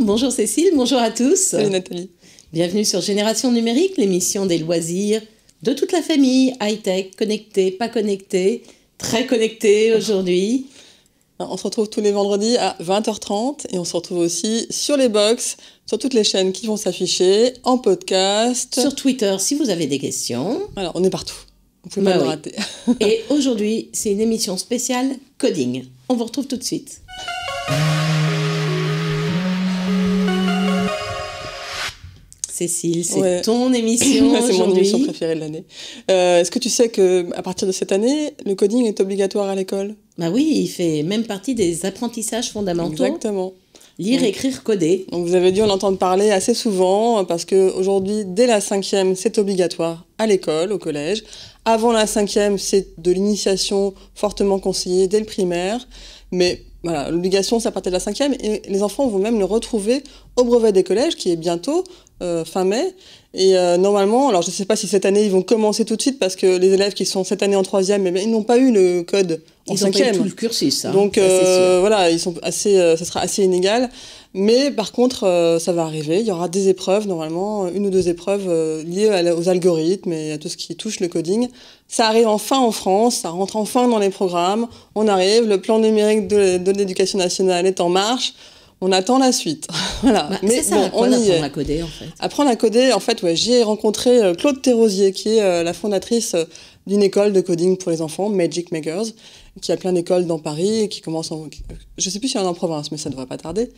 Bonjour Cécile, bonjour à tous. Salut Nathalie. Bienvenue sur Génération Numérique, l'émission des loisirs de toute la famille, high-tech, connecté, pas connecté, très connecté aujourd'hui. On se retrouve tous les vendredis à 20h30 et on se retrouve aussi sur les box, sur toutes les chaînes qui vont s'afficher, en podcast. Sur Twitter si vous avez des questions. Alors, on est partout. Vous pouvez pas nous rater. Et aujourd'hui, c'est une émission spéciale coding. On vous retrouve tout de suite. Cécile, c'est ton émission c'est mon émission préférée de l'année. Est-ce que tu sais qu'à partir de cette année, le coding est obligatoire à l'école ? Bah oui, il fait même partie des apprentissages fondamentaux. Exactement. Lire, écrire, coder. Donc vous avez dû en entendre parler assez souvent parce qu'aujourd'hui, dès la 5e, c'est obligatoire à l'école, au collège. Avant la 5e, c'est de l'initiation fortement conseillée dès le primaire. Mais voilà, l'obligation, c'est à partir de la 5e et les enfants vont même le retrouver au brevet des collèges qui est bientôt, fin mai. Et normalement, alors je ne sais pas si cette année ils vont commencer tout de suite parce que les élèves qui sont cette année en 3e, eh bien, ils n'ont pas eu le code en 5e. Ils n'ont pas eu tout le cursus. Hein. Donc voilà, ils sont assez, ça sera assez inégal. Mais par contre, ça va arriver. Il y aura des épreuves, normalement, une ou deux épreuves liées aux algorithmes et à tout ce qui touche le coding. Ça arrive enfin en France, ça rentre enfin dans les programmes. On arrive, le plan numérique de l'éducation nationale est en marche. On attend la suite. Voilà. Bah, mais c'est ça, bon, on apprendre à coder, en fait. Apprendre à coder, en fait, ouais, j'ai rencontré Claude Thérosier, qui est la fondatrice d'une école de coding pour les enfants, Magic Makers, qui a plein d'écoles dans Paris, et qui commence je sais plus s'il y en a en province, mais ça devrait pas tarder.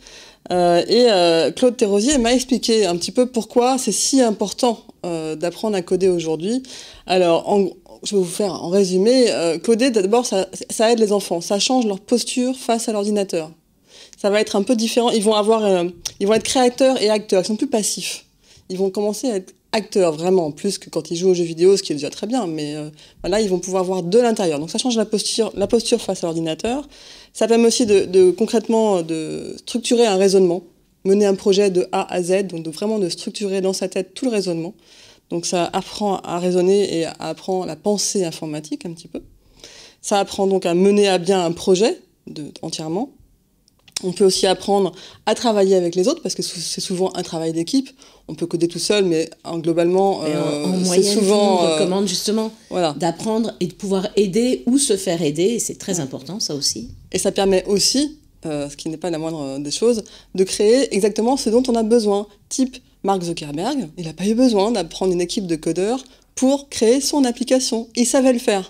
Claude Thérosier m'a expliqué un petit peu pourquoi c'est si important d'apprendre à coder aujourd'hui. Alors, je vais vous faire en résumé. Coder, d'abord, ça aide les enfants. Ça change leur posture face à l'ordinateur. Ça va être un peu différent. Ils vont être créateurs et acteurs. Ils sont plus passifs. Ils vont commencer à être acteurs, vraiment, plus que quand ils jouent aux jeux vidéo, ce qui est déjà très bien. Mais là, ils vont pouvoir voir de l'intérieur. Donc ça change la posture face à l'ordinateur. Ça permet aussi concrètement de structurer un raisonnement, mener un projet de A à Z, donc vraiment de structurer dans sa tête tout le raisonnement. Donc ça apprend à raisonner et apprend la pensée informatique un petit peu. Ça apprend donc à mener à bien un projet entièrement. On peut aussi apprendre à travailler avec les autres parce que c'est souvent un travail d'équipe. On peut coder tout seul, mais globalement, en moyenne, c'est souvent... on recommande justement d'apprendre et de pouvoir aider ou se faire aider. Et c'est très important, ça aussi. Et ça permet aussi, ce qui n'est pas la moindre des choses, de créer exactement ce dont on a besoin. Type Mark Zuckerberg, il n'a pas eu besoin d'apprendre une équipe de codeurs pour créer son application. Il savait le faire.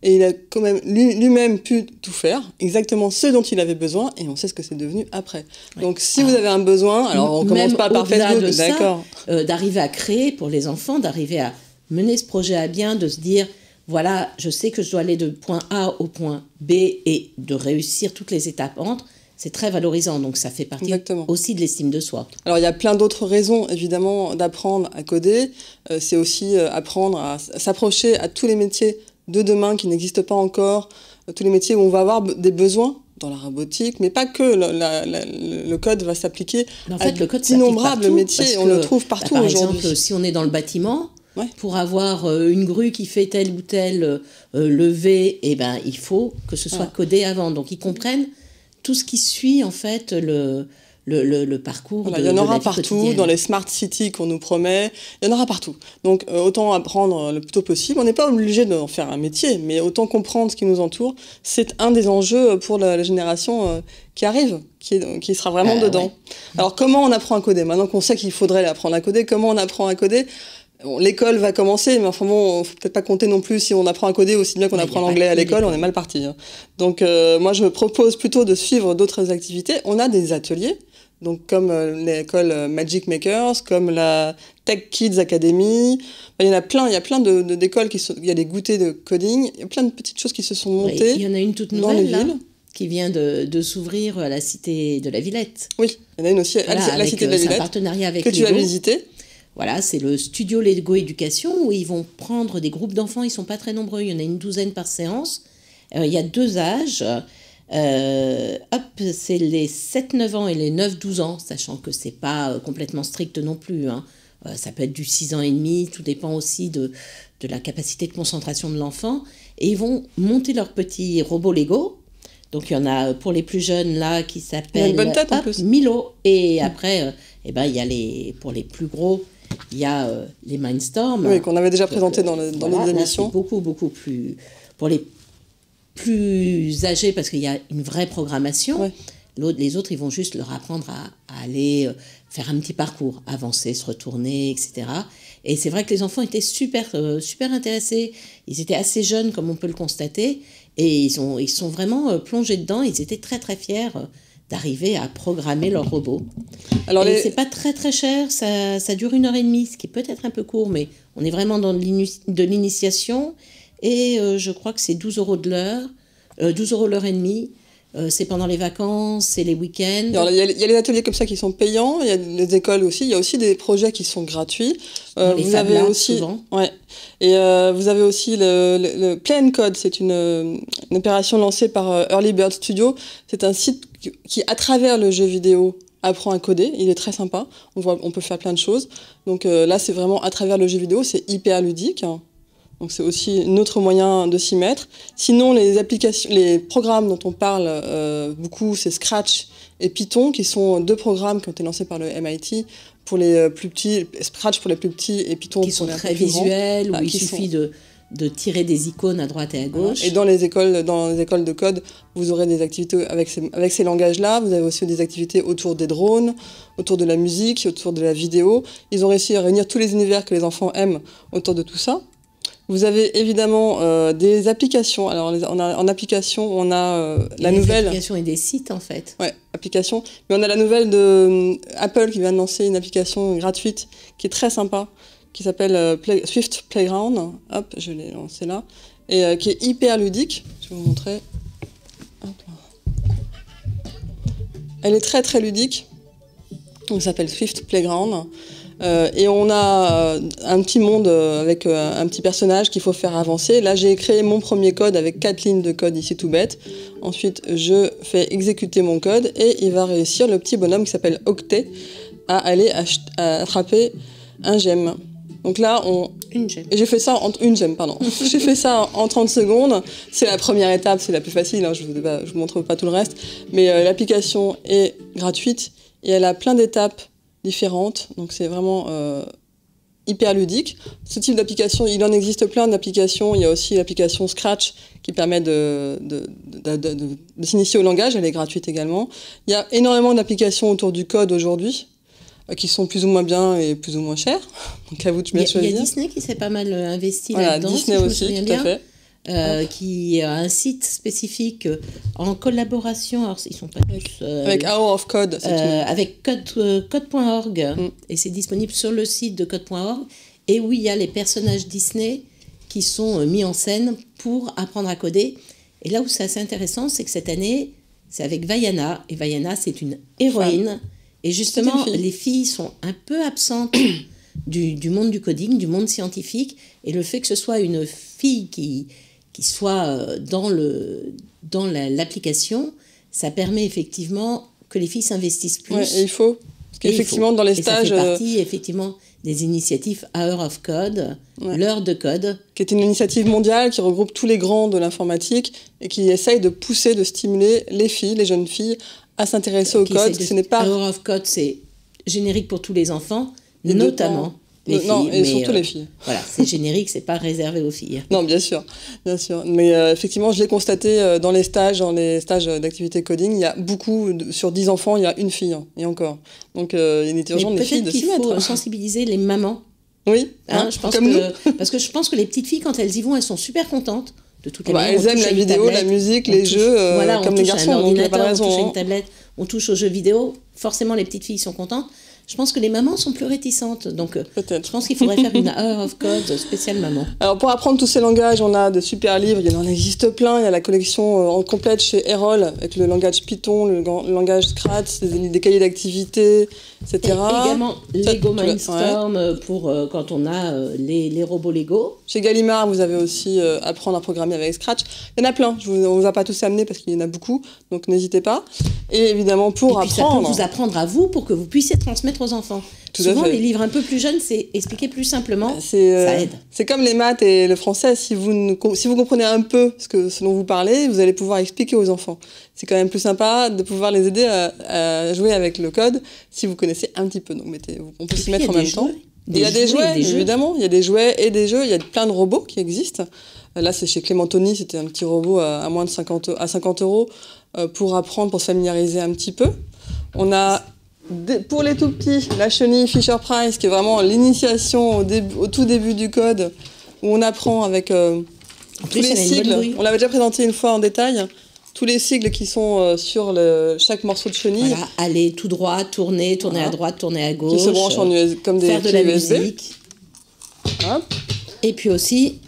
Et il a quand même lui-même pu tout faire, exactement ce dont il avait besoin, et on sait ce que c'est devenu après. Ouais. Donc si vous avez un besoin, alors on commence pas par Facebook, d'accord. D'arriver à créer pour les enfants, d'arriver à mener ce projet à bien, de se dire, voilà, je sais que je dois aller de point A au point B et de réussir toutes les étapes entre, c'est très valorisant, donc ça fait partie aussi de l'estime de soi. Alors il y a plein d'autres raisons, évidemment, d'apprendre à coder. C'est aussi apprendre à s'approcher à tous les métiers de demain qui n'existent pas encore, tous les métiers où on va avoir des besoins dans la robotique, mais pas que. Le code va s'appliquer à d'innombrables métiers, on le trouve partout aujourd'hui. Par exemple, si on est dans le bâtiment, pour avoir une grue qui fait tel ou tel levé, il faut que ce soit codé avant. Donc ils comprennent tout ce qui suit en fait le parcours il y en aura partout, dans les smart cities qu'on nous promet, il y en aura partout. Donc autant apprendre le plus tôt possible. On n'est pas obligé d'en faire un métier, mais autant comprendre ce qui nous entoure. C'est un des enjeux pour la génération qui arrive, qui sera vraiment dedans. Ouais. Alors comment on apprend à coder ? Maintenant qu'on sait qu'il faudrait apprendre à coder, comment on apprend à coder ? Bon, l'école va commencer, mais enfin bon, faut peut-être pas compter non plus si on apprend à coder aussi bien qu'on apprend l'anglais à l'école, on est mal parti. Hein. Donc moi je propose plutôt de suivre d'autres activités. On a des ateliers. Donc comme l'école Magic Makers, comme la Tech Kids Academy, il y a plein d'écoles il y a des goûters de coding, il y a plein de petites choses qui se sont montées. Il y en a une toute nouvelle là, qui vient de s'ouvrir à la Cité de la Villette. Oui, il y en a une aussi à la Cité de la Villette. C'est un partenariat avec que tu as visité. Voilà, c'est le studio Lego Éducation où ils vont prendre des groupes d'enfants, ils sont pas très nombreux, il y en a une douzaine par séance. Il y a 2 âges. C'est les 7-9 ans et les 9-12 ans, sachant que c'est pas complètement strict non plus, hein. Ça peut être du 6 ans et demi, tout dépend aussi de la capacité de concentration de l'enfant. Et ils vont monter leur petit robot Lego. Donc il y en a pour les plus jeunes là qui s'appelle Milo. Et après, il y a pour les plus gros, il y a les Mindstorm. Oui, qu'on avait déjà présenté dans nos émissions. C'est beaucoup plus... Pour les plus âgés, parce qu'il y a une vraie programmation. Ouais. Les autres, ils vont juste leur apprendre à aller faire un petit parcours, avancer, se retourner, etc. Et c'est vrai que les enfants étaient super intéressés. Ils étaient assez jeunes, comme on peut le constater, et ils sont vraiment plongés dedans. Ils étaient très, très fiers d'arriver à programmer leur robot. Alors c'est pas très, très cher. Ça dure 1h30, ce qui peut être un peu court, mais on est vraiment dans de l'initiation. Et je crois que c'est 12 € de l'heure, 12 € l'heure et demie. C'est pendant les vacances, c'est les week-ends. Alors, il y a les ateliers comme ça qui sont payants, il y a les écoles aussi, il y a aussi des projets qui sont gratuits. Les Fab Labs, souvent. Ouais. Et vous avez aussi le Play and Code, c'est une opération lancée par Early Bird Studio. C'est un site qui, à travers le jeu vidéo, apprend à coder. Il est très sympa, on peut faire plein de choses. Donc là, c'est vraiment à travers le jeu vidéo, c'est hyper ludique. Donc c'est aussi un autre moyen de s'y mettre. Sinon, les programmes dont on parle beaucoup, c'est Scratch et Python, qui sont 2 programmes qui ont été lancés par le MIT pour les plus petits. Scratch pour les plus petits et Python qui sont très visuels, où il suffit de tirer des icônes à droite et à gauche. Et dans les écoles de code, vous aurez des activités avec ces langages-là. Vous avez aussi des activités autour des drones, autour de la musique, autour de la vidéo. Ils ont réussi à réunir tous les univers que les enfants aiment autour de tout ça. Vous avez évidemment des applications. Alors, en application, on a la nouvelle... Des applications et des sites, en fait. Ouais, applications. Mais on a la nouvelle de Apple qui vient de lancer une application gratuite qui est très sympa, qui s'appelle Swift Playground. Hop, je l'ai lancée là. Et qui est hyper ludique. Je vais vous montrer. Hop. Elle est très, très ludique. Donc, ça s'appelle Swift Playground. Et on a un petit monde avec un petit personnage qu'il faut faire avancer. Là, j'ai créé mon premier code avec 4 lignes de code ici tout bête. Ensuite, je fais exécuter mon code et il va réussir, le petit bonhomme qui s'appelle Octet, à aller attraper un gemme. Donc là, j'ai fait ça une gemme, pardon. J'ai fait ça en 30 secondes. C'est la première étape, c'est la plus facile. Hein, je vous montre pas tout le reste. Mais l'application est gratuite et elle a plein d'étapes différentes, donc c'est vraiment hyper ludique. Ce type d'application, il en existe plein d'applications. Il y a aussi l'application Scratch qui permet de s'initier au langage, elle est gratuite également. Il y a énormément d'applications autour du code aujourd'hui qui sont plus ou moins bien et plus ou moins chères, donc à vous de bien choisir. Il y a Disney qui s'est pas mal investi voilà, là-dedans, Disney si aussi, tout à fait. Qui a un site spécifique en collaboration, alors ils sont pas tous... avec Hour of Code. Avec code.org, et c'est disponible sur le site de code.org, et où il y a les personnages Disney qui sont mis en scène pour apprendre à coder. Et là où c'est assez intéressant, c'est que cette année, c'est avec Vaiana, et Vaiana, c'est une héroïne, et justement, les filles sont un peu absentes du monde du coding, du monde scientifique, et le fait que ce soit une fille qui soit dans l'application, ça permet effectivement que les filles s'investissent plus. Ouais, et il faut. Parce qu'effectivement, dans les stages... ça fait partie, effectivement, des initiatives Hour of Code, l'heure de code. Qui est une initiative mondiale qui regroupe tous les grands de l'informatique et qui essaye de pousser, de stimuler les filles, les jeunes filles, à s'intéresser au code. Ce n'est pas... Hour of Code, c'est générique pour tous les enfants, notamment... les filles, non, et surtout les filles. Voilà, c'est générique, c'est pas réservé aux filles. Non, bien sûr. Mais effectivement, je l'ai constaté dans les stages d'activité coding, il y a sur 10 enfants, il y a une fille, et encore. Donc, il est urgent des filles de s'y mettre. Peut-être qu'il faut sensibiliser les mamans. Oui, je pense parce que je pense que les petites filles, quand elles y vont, elles sont super contentes. De toutes les manières, elles aiment la vidéo, la musique, les jeux, comme les garçons, donc il n'y a pas de raison. On touche une tablette, on touche aux jeux vidéo, forcément les petites filles sont contentes. Je pense que les mamans sont plus réticentes. Donc, Peut-être. je pense qu'il faudrait faire une Hour of Code spéciale maman. Alors, pour apprendre tous ces langages, on a de super livres. Il y en existe plein. Il y a la collection en complète chez Errol, avec le langage Python, le langage Scratch, des cahiers d'activités, etc. Et également Lego tu vois, Mindstorm pour quand on a les robots Lego. Chez Gallimard, vous avez aussi apprendre à programmer avec Scratch. Il y en a plein. On ne vous a pas tous amenés parce qu'il y en a beaucoup. Donc, n'hésitez pas. Et évidemment, pour et puis apprendre... ça peut vous apprendre à vous pour que vous puissiez transmettre aux enfants. Tout à Souvent, fait. les livres un peu plus jeunes, c'est expliquer plus simplement. Ça aide. C'est comme les maths et le français. Si vous comprenez un peu ce dont vous parlez, vous allez pouvoir expliquer aux enfants. C'est quand même plus sympa de pouvoir les aider à jouer avec le code si vous connaissez un petit peu. Donc, on peut s'y mettre en même temps. Il y a des jouets, évidemment. Il y a des jouets et des jeux. Il y a plein de robots qui existent. Là, c'est chez Clémentoni. C'était un petit robot à moins de 50 € pour apprendre, pour se familiariser un petit peu. On a... Pour les tout petits, la chenille Fisher-Price, qui est vraiment l'initiation au tout début du code, où on apprend avec tous les sigles. On l'avait déjà présenté une fois en détail. Tous les sigles qui sont sur chaque morceau de chenille. Voilà, aller tout droit, tourner à droite, tourner à gauche. Qui se branchent en USB, comme des faire de la USB. musique. Hop. Et puis aussi,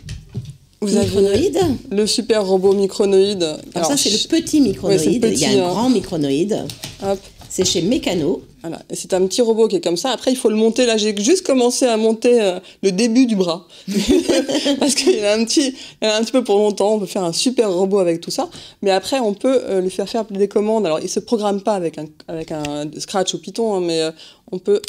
vous avez le super robot micronoïde. Alors ça, c'est le petit micronoïde. Ouais, il y a un grand micronoïde. Hop. C'est chez Mécano. Voilà. Et c'est un petit robot qui est comme ça. Après, il faut le monter. Là, j'ai juste commencé à monter le début du bras. Parce qu'il y en a un petit peu pour longtemps. On peut faire un super robot avec tout ça. Mais après, on peut lui faire des commandes. Alors, il ne se programme pas avec un Scratch ou Python, hein, mais on peut,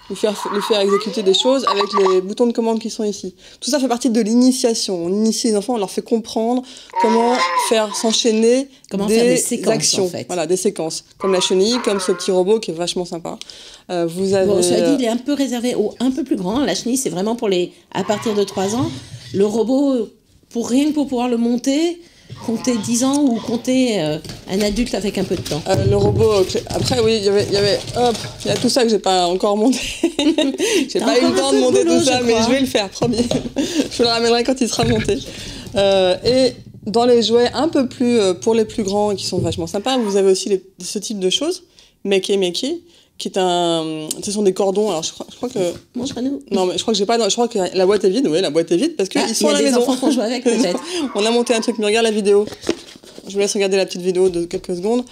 lui faire exécuter des choses avec les boutons de commande qui sont ici. Tout ça fait partie de l'initiation. On initie les enfants, on leur fait comprendre comment faire s'enchaîner des séquences, actions. En fait. Voilà, des séquences. Comme la chenille, comme ce petit robot qui est vachement sympa. Vous avez... Bon, cela dit, il est un peu réservé aux un peu plus grands. La chenille, c'est vraiment pour à partir de 3 ans. Le robot, rien que pour pouvoir le monter, compter 10 ans ou compter un adulte avec un peu de temps. Le robot, après oui, il y a tout ça que j'ai pas encore monté. J'ai pas eu le temps de monter tout ça, mais je vais le faire, promis. Je vous le ramènerai quand il sera monté. Et dans les jouets un peu plus pour les plus grands qui sont vachement sympas, vous avez aussi ce type de choses, Makey, qui est ce sont des cordons. Alors je crois que montre-nous. Non, mais je crois que la boîte est vide. Oui, la boîte est vide parce que ils sont à la maison. Il y a des enfants qui jouent avec peut-être. On a monté un truc, mais regarde la vidéo. Je vous laisse regarder la petite vidéo de quelques secondes.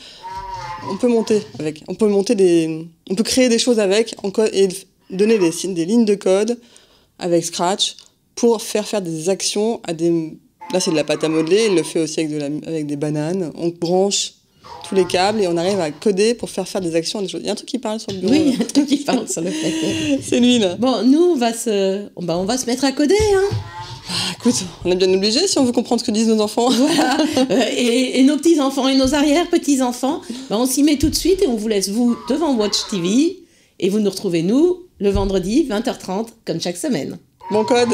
On peut monter avec. On peut créer des choses avec et donner des lignes de code avec Scratch pour faire des actions à des. Là, c'est de la pâte à modeler. Il le fait aussi avec des bananes. On branche tous les câbles et on arrive à coder pour faire des actions, des choses. Il y a un truc qui parle sur le bureau. Oui, il y a un truc qui parle sur le plateau. C'est lui, là. Bon, nous, on va se mettre à coder, hein. Écoute, on est bien obligé si on veut comprendre ce que disent nos enfants. Voilà. Et nos petits-enfants et nos arrière-petits-enfants, on s'y met tout de suite et on vous laisse, vous, devant Watch TV. Et vous nous retrouvez, nous, le vendredi, 20h30, comme chaque semaine. Bon code.